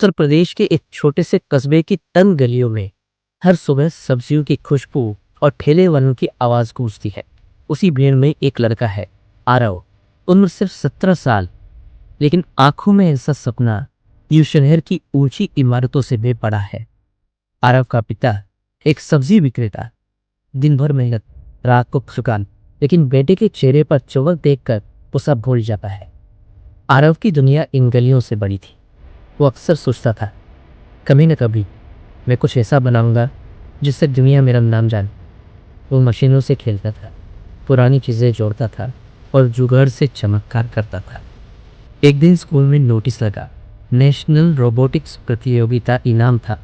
उत्तर प्रदेश के एक छोटे से कस्बे की तंग गलियों में हर सुबह सब्जियों की खुशबू और ठेले वालों की आवाज गूंजती है। उसी भीड़ में एक लड़का है, आरव। उम्र सिर्फ 17 साल, लेकिन आंखों में ऐसा सपना यूं शहर की ऊंची इमारतों से भी बड़ा है। आरव का पिता एक सब्जी विक्रेता, दिन भर मेहनत, रात को थकान, लेकिन बेटे के चेहरे पर चमक देखकर वो सब भूल जाता है। आरव की दुनिया इन गलियों से बड़ी थी। वो अक्सर सोचता था, कभी न कभी मैं कुछ ऐसा बनाऊंगा जिससे दुनिया मेरा नाम जाने। वो मशीनों से खेलता था, पुरानी चीजें जोड़ता था और जुगाड़ से चमत्कार करता था। एक दिन स्कूल में नोटिस लगा, नेशनल रोबोटिक्स प्रतियोगिता, इनाम था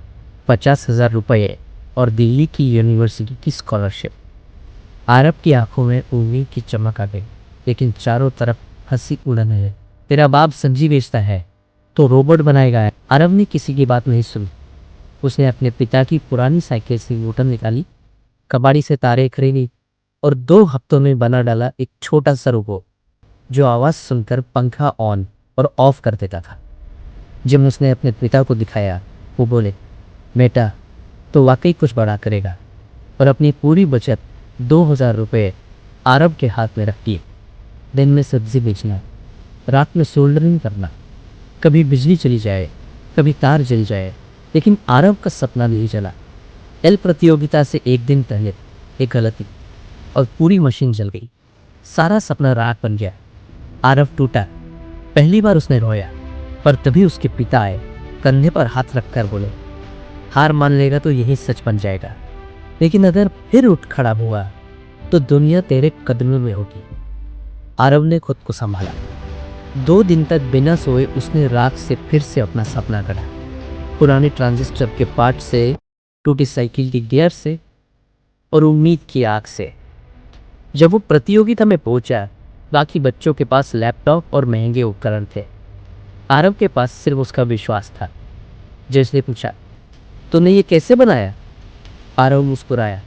50,000 रुपये और दिल्ली की यूनिवर्सिटी की स्कॉलरशिप। आरब की आंखों में उम्मीद की चमक आ गई, लेकिन चारों तरफ हंसी उड़न है। तेरा बाप सब्जी बेचता है तो रोबोट बनाएगा। आरब ने किसी की बात नहीं सुनी। उसने अपने पिता की पुरानी साइकिल से मोटर निकाली, कबाड़ी से तारे खरीदी और 2 हफ्तों में बना डाला एक छोटा सा रोबोट जो आवाज सुनकर पंखा ऑन और ऑफ कर देता था। जब उसने अपने पिता को दिखाया, वो बोले, बेटा तो वाकई कुछ बड़ा करेगा। और अपनी पूरी बचत 2,000 रुपये आरब के हाथ में रख दिए। दिन में सब्जी बेचना, रात में सोल्डरिंग करना, कभी बिजली चली जाए, कभी तार जल जाए, लेकिन आरब का सपना नहीं चला। एल प्रतियोगिता से एक दिन पहले एक गलती और पूरी मशीन जल गई। सारा सपना राख बन गया। आरब टूटा। पहली बार उसने रोया, पर तभी उसके पिता आए, कंधे पर हाथ रखकर बोले, हार मान लेगा तो यही सच बन जाएगा, लेकिन अगर फिर उठ खड़ा हुआ तो दुनिया तेरे कदमों में होगी। आरब ने खुद को संभाला। 2 दिन तक बिना सोए उसने राख से फिर से अपना सपना गढ़ा, पुराने ट्रांजिस्टर के पार्ट से, टूटी साइकिल की गियर से और उम्मीद की आग से। जब वो प्रतियोगिता में पहुंचा, बाकी बच्चों के पास लैपटॉप और महंगे उपकरण थे। आरब के पास सिर्फ उसका विश्वास था। जैसे पूछा, तूने ये कैसे बनाया? आरव मुस्कुराया,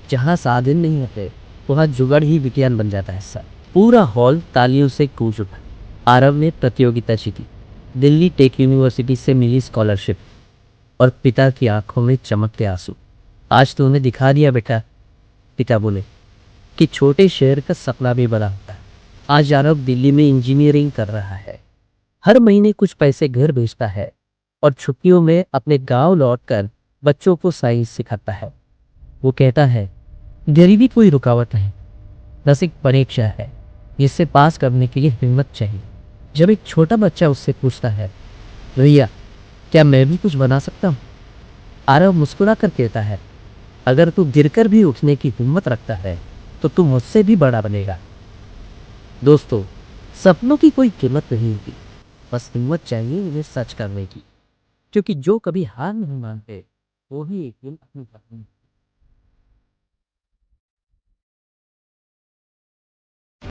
जहाँ साधन नहीं होते वहाँ जुगाड़ ही विज्ञान बन जाता है सर। पूरा हॉल तालियों से गूंज उठा। आरव ने प्रतियोगिता जीती, दिल्ली टेक यूनिवर्सिटी से मिली स्कॉलरशिप और पिता की आंखों में चमकते आंसू। आज तूने दिखा दिया बेटा, पिता बोले, कि छोटे शहर का सपना भी बड़ा होता है। आज आरव दिल्ली में इंजीनियरिंग कर रहा है, हर महीने कुछ पैसे घर भेजता है और छुट्टियों में अपने गांव लौटकर बच्चों को साइंस सिखाता है। वो कहता है, गरीबी कोई रुकावट नहीं, बस एक परीक्षा है जिससे पास करने के लिए हिम्मत चाहिए। जब एक छोटा बच्चा उससे पूछता है, भैया क्या मैं भी कुछ बना सकता हूँ? आरव मुस्कुरा कर कहता है, अगर तू गिरकर भी उठने की हिम्मत रखता है तो तू मुझसे भी बड़ा बनेगा। दोस्तों, सपनों की कोई कीमत नहीं होती, बस हिम्मत चाहिए इन्हें सच करने की, क्योंकि जो कभी हार नहीं मानते वो ही एक दिन अपनी